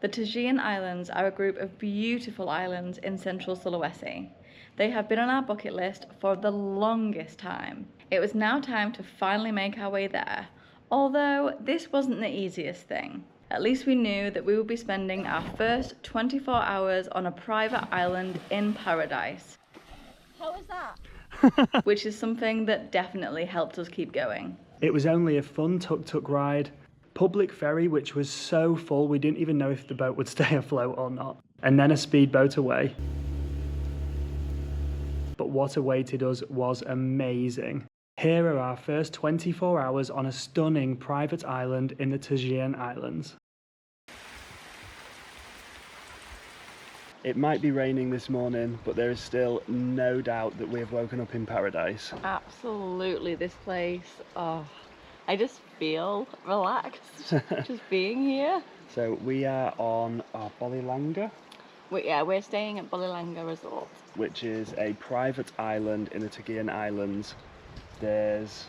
The Togean Islands are a group of beautiful islands in Central Sulawesi. They have been on our bucket list for the longest time. It was now time to finally make our way there, although this wasn't the easiest thing. At least we knew that we would be spending our first 24 hours on a private island in paradise. How was that? Which is something that definitely helped us keep going. It was only a fun tuk-tuk ride, public ferry which was so full we didn't even know if the boat would stay afloat or not, and then a speedboat away. But what awaited us was amazing. Here are our first 24 hours on a stunning private island in the Togean Islands. It might be raining this morning, but there is still no doubt that we have woken up in paradise. Absolutely, this place, oh, I just feel relaxed just being here. So we are on Banga, We're staying at Banga Resort, which is a private island in the Togean Islands. There's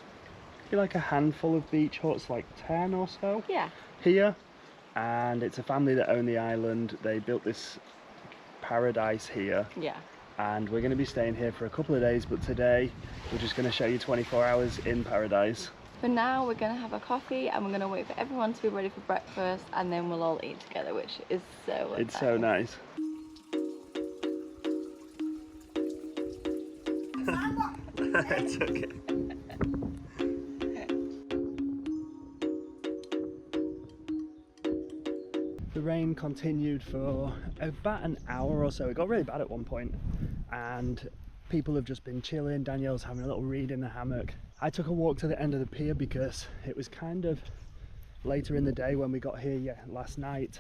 like a handful of beach huts, like 10 or so here, and it's a family that own the island. They built this paradise here, and we're going to be staying here for a couple of days, but today we're just going to show you 24 hours in paradise. For now, we're going to have a coffee and we're going to wait for everyone to be ready for breakfast, and then we'll all eat together, which is so exciting. It's so nice. It's okay. The rain continued for about an hour or so. It got really bad at one point, and people have just been chilling. Danielle's having a little read in the hammock. I took a walk to the end of the pier because it was kind of later in the day when we got here last night,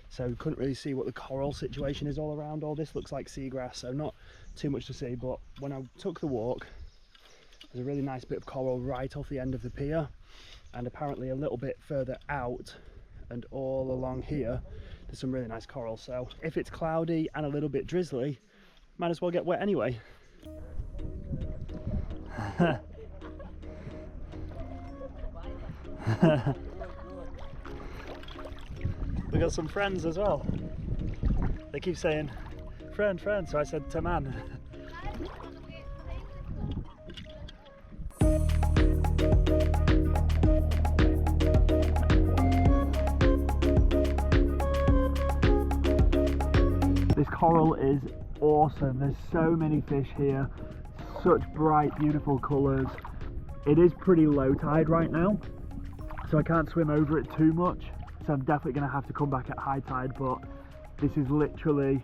so we couldn't really see what the coral situation is all around. All this looks like seagrass, so not too much to see, but when I took the walk, there's a really nice bit of coral right off the end of the pier, and apparently a little bit further out and all along here there's some really nice coral. So if it's cloudy and a little bit drizzly, might as well get wet anyway. We got some friends as well. They keep saying friend, friend, so I said Taman. This coral is awesome. There's so many fish here, such bright, beautiful colours. It is pretty low tide right now, so I can't swim over it too much. So I'm definitely going to have to come back at high tide, but this is literally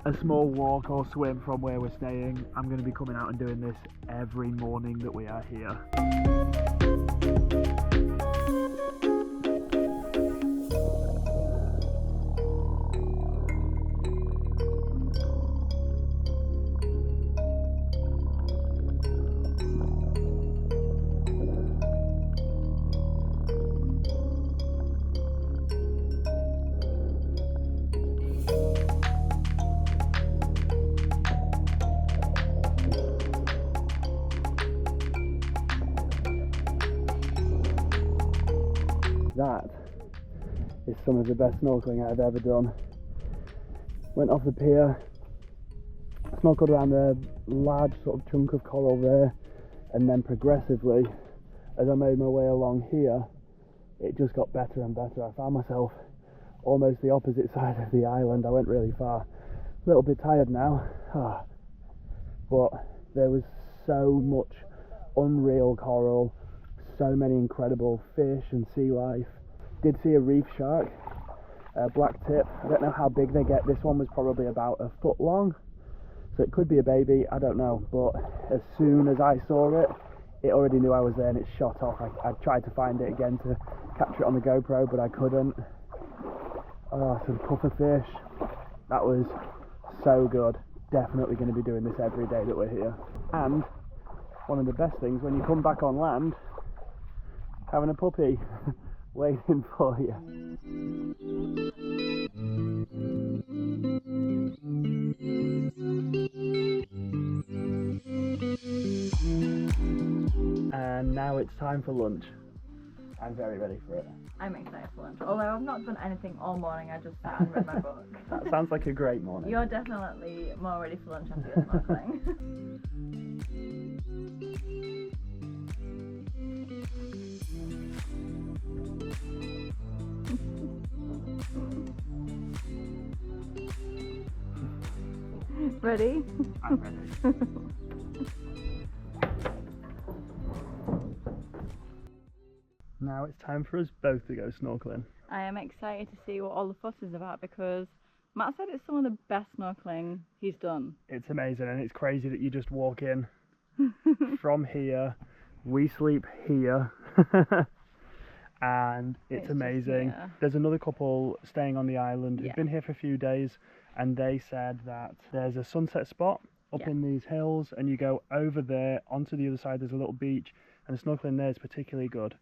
a small walk or swim from where we're staying. I'm going to be coming out and doing this every morning that we are here. That is some of the best snorkeling I've ever done. Went off the pier, snorkeled around a large sort of chunk of coral there, and then progressively, as I made my way along here, it just got better and better. I found myself almost the opposite side of the island. I went really far. A little bit tired now, but there was so much unreal coral, so many incredible fish and sea life. Did see a reef shark, a black tip. I don't know how big they get. This one was probably about a foot long, so it could be a baby, I don't know. But as soon as I saw it, it already knew I was there and it shot off. I tried to find it again to capture it on the GoPro, but I couldn't. Some pufferfish. That was so good. Definitely going to be doing this every day that we're here. And one of the best things, when you come back on land, having a puppy waiting for you. And now it's time for lunch. I I'm very ready for it. I'm excited for lunch. Although I've not done anything all morning, I just sat and read my book. That sounds like a great morning. You're definitely more ready for lunch after your snorkeling. Ready? I'm ready. Now it's time for us both to go snorkeling. I am excited to see what all the fuss is about because Matt said it's some of the best snorkeling he's done. It's amazing, and it's crazy that you just walk in from here, we sleep here, and it's amazing. There's another couple staying on the island who've been here for a few days, and they said that there's a sunset spot up in these hills, and you go over there onto the other side. There's a little beach, and the snorkeling there is particularly good.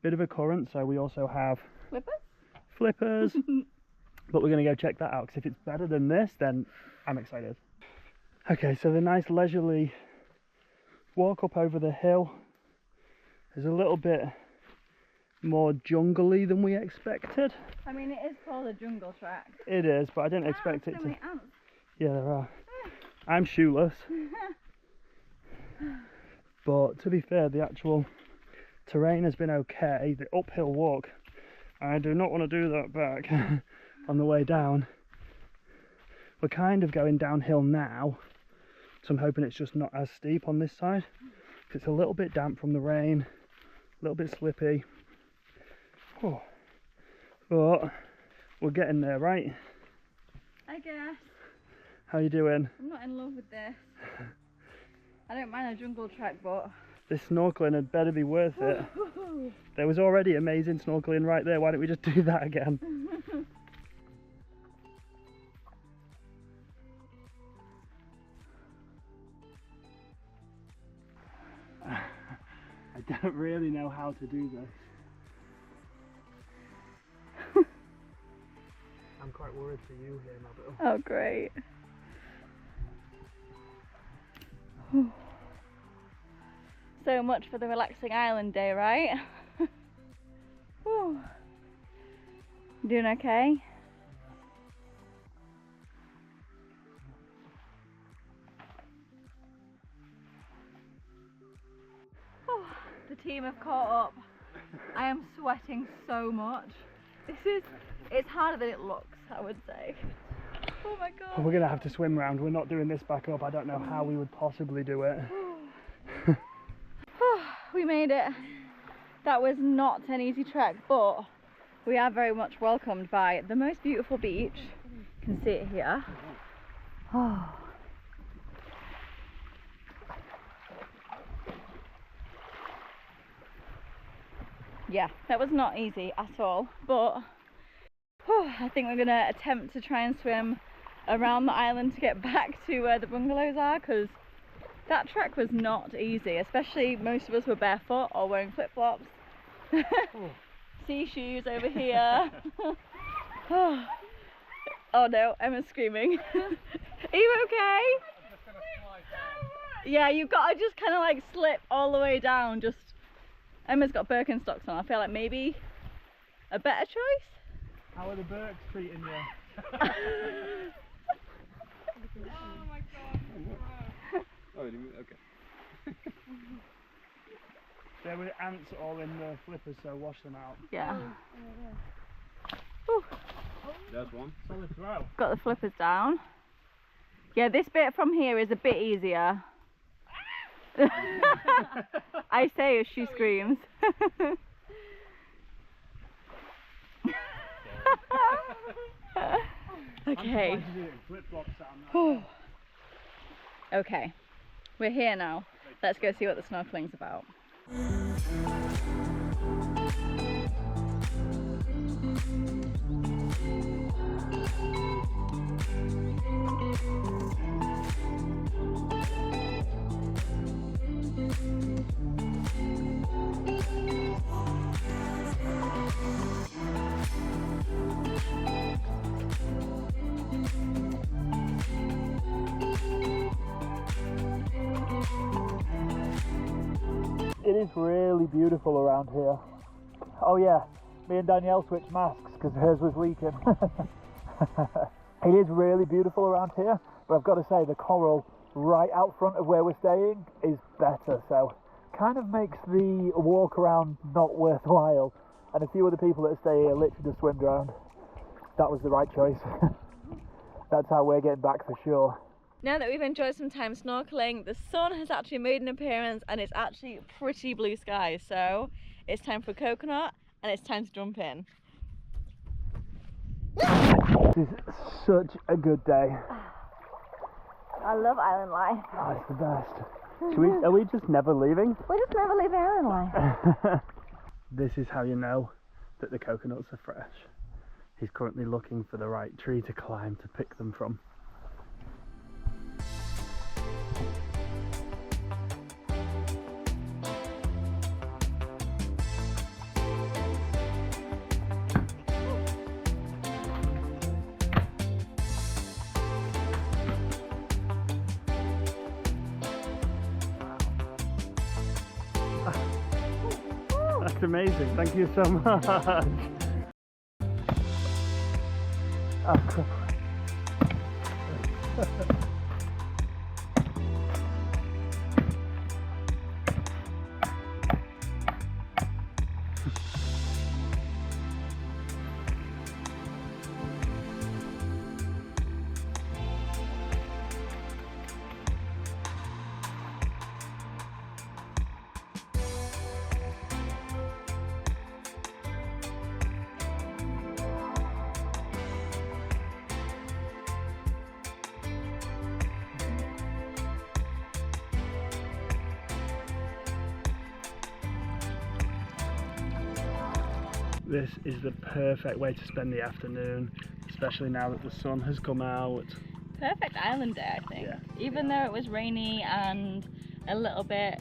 Bit of a current, so we also have flippers. But we're going to go check that out, because if it's better than this, then I'm excited. Okay, so the nice leisurely walk up over the hill is a little bit more jungly than we expected. I mean, it is called a jungle track. It is, but I didn't expect it so to. many ants. Yeah, there are. I'm shoeless. But to be fair, the actual terrain has been okay. The uphill walk, I do not want to do that back on the way down. We're kind of going downhill now, so I'm hoping it's just not as steep on this side. It's a little bit damp from the rain, a little bit slippy. Oh. But we're getting there, right? I guess. How you doing? I'm not in love with this. I don't mind a jungle track, but this snorkeling had better be worth it. There was already amazing snorkeling right there. Why don't we just do that again? I don't really know how to do this. I'm quite worried for you here, Mabel. oh great. So much for the relaxing island day, right? Whew. Doing okay? The team have caught up. I am sweating so much. It's harder than it looks, I would say. Oh my god. We're gonna have to swim round. We're not doing this back up. I don't know how we would possibly do it. We made it. That was not an easy trek, but we are very much welcomed by the most beautiful beach. You can see it here. Oh. Yeah, that was not easy at all, but I think we're gonna attempt to try and swim around the island to get back to where the bungalows are, because that trek was not easy, especially most of us were barefoot or wearing flip-flops. Sea shoes over here. Oh no, Emma's screaming. Are you okay? Yeah, you've got to just kind of like slip all the way down. Just Emma's got Birkenstocks on. I feel like maybe a better choice. How are the Birks treating you? Oh my god. Oh, okay. There were ants all in the flippers, so wash them out. Yeah. There's one. Solid throw. Got the flippers down. Yeah, this bit from here is a bit easier. I say as she screams. Okay. Okay, we're here now. Let's go see what the snorkeling's about. It is really beautiful around here. Oh yeah, me and Danielle switched masks because hers was leaking. It is really beautiful around here, but I've got to say the coral right out front of where we're staying is better, so kind of makes the walk around not worthwhile. And a few other people that stay here literally just swim around. That was the right choice. That's how we're getting back for sure. Now that we've enjoyed some time snorkeling, the sun has actually made an appearance and it's actually pretty blue skies. So it's time for coconut and it's time to jump in. This is such a good day. I love island life. Oh, it's the best. Are we just never leaving? We're just never leaving island life. This is how you know that the coconuts are fresh. He's currently looking for the right tree to climb to pick them from. That's amazing, thank you so much. Oh, crap. This is the perfect way to spend the afternoon, especially now that the sun has come out. Perfect island day, I think. Yeah. Even though it was rainy and a little bit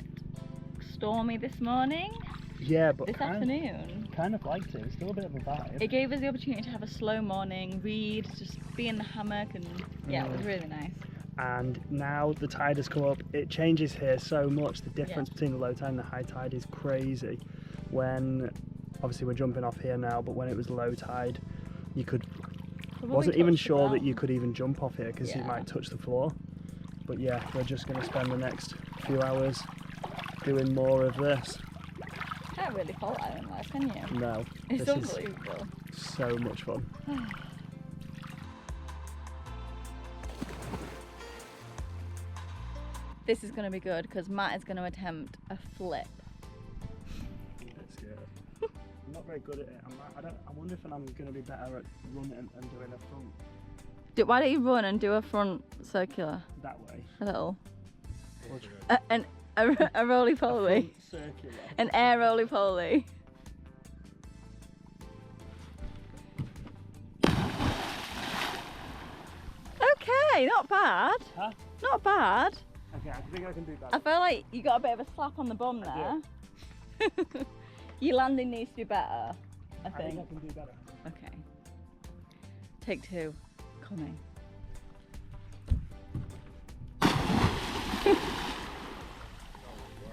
stormy this morning, Yeah, but this afternoon, kind of liked it. It's still a bit of a vibe. it gave us the opportunity to have a slow morning, read, just be in the hammock, and yeah, it was really nice. And now the tide has come up. It changes here so much. The difference between the low tide and the high tide is crazy. When obviously we're jumping off here now, but when it was low tide, you could wasn't even sure that you could even jump off here because you might touch the floor. But yeah, we're just going to spend the next few hours doing more of this. Can't really fault island life, can you? No, It's this unbelievable. is so much fun. This is going to be good because Matt is going to attempt a flip. I'm not very good at it. I wonder if I'm going to be better at running and doing a front Why don't you run and do a front circular? that way. A little. Or A roly-poly. front circular. An air roly-poly. Okay, not bad. Huh? Not bad. Okay, I think I can do I that. feel like you got a bit of a slap on the bum there. Your landing needs to be better, I I think think. I can do better. Okay. Take two. Coming.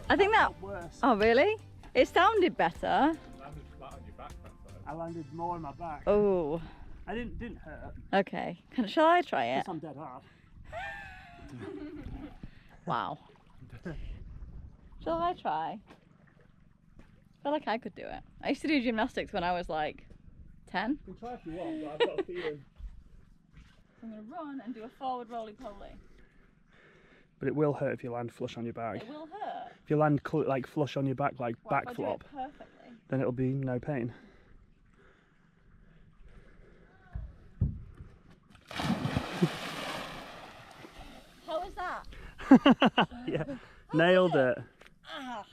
I think that. Worse. Oh, really? It sounded better. Landed flat on your back that time. I landed more on my back. Oh. I didn't hurt. Okay. Shall I try it? Because I'm dead hard. Wow. Shall I try? I feel like I could do it. I used to do gymnastics when I was like 10. You can try if you want, but I've got a feeling. I'm going to run and do a forward roly-poly. But it will hurt if you land flush on your back. It will hurt. If you land like flush on your back, like What, back if I do it flop, perfectly? then it'll be no pain. How was that? Yeah, nailed it. Ah,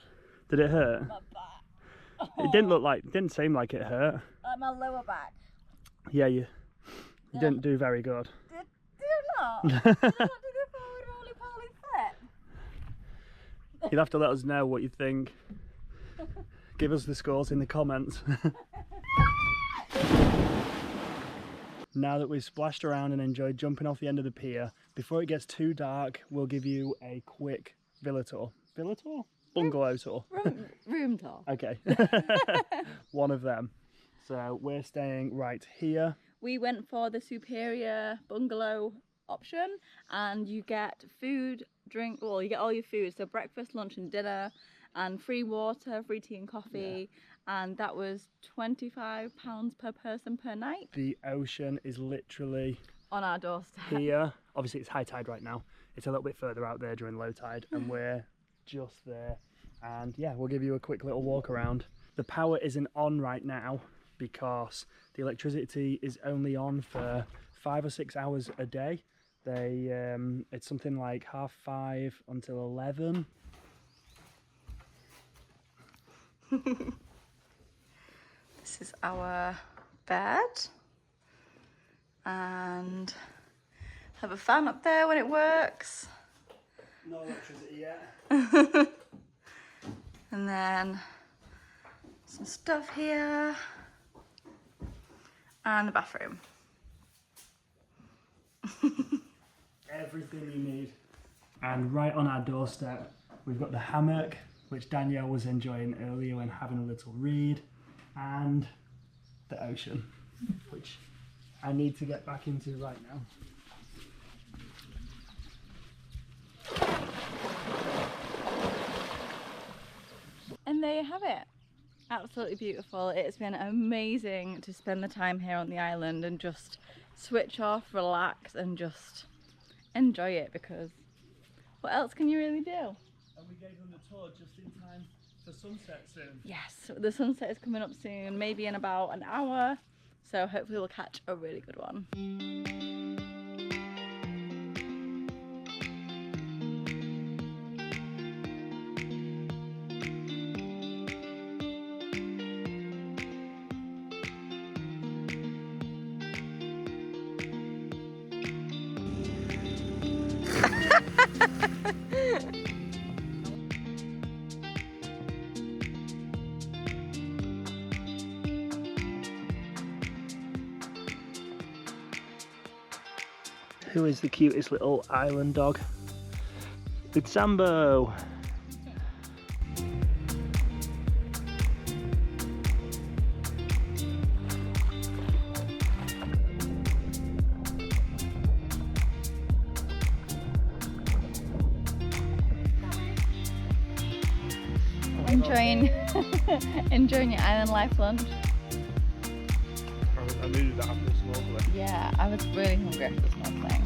Did it hurt? my back. It didn't seem like it hurt. Like my lower back. Yeah, you didn't do very good. Did not? Did I not do the forward roly-poly flip? You'll have to let us know what you think. Give us the scores in the comments. Now that we've splashed around and enjoyed jumping off the end of the pier, before it gets too dark, we'll give you a quick villa tour. Villa tour? bungalow tour? Room tour. Okay. One of them. So we're staying right here. We went for the superior bungalow option, and you get food, drink, well, you get all your food, so breakfast, lunch and dinner, and free water, free tea and coffee, and that was £25 per person per night. The ocean is literally on our doorstep. Here, obviously it's high tide right now. It's a little bit further out there during low tide, and we're just there. And yeah, we'll give you a quick little walk around. The power isn't on right now because the electricity is only on for 5 or 6 hours a day. It's something like 5:30 until 11. This is our bed, and have a fan up there when it works. No electricity yet. And then some stuff here, and the bathroom. Everything you need. And right on our doorstep, we've got the hammock, which Danielle was enjoying earlier when having a little read, and the ocean, which I need to get back into right now. And there you have it. Absolutely beautiful. It's been amazing to spend the time here on the island and just switch off, relax, and just enjoy it, because what else can you really do? And we gave them the tour just in time for sunset soon. Yes, the sunset is coming up soon, maybe in about an hour, so hopefully we'll catch a really good one. Who is the cutest little island dog? It's Sambo! Enjoying your island life lunch. I needed that after snorkeling. Yeah, I was really hungry after snorkeling.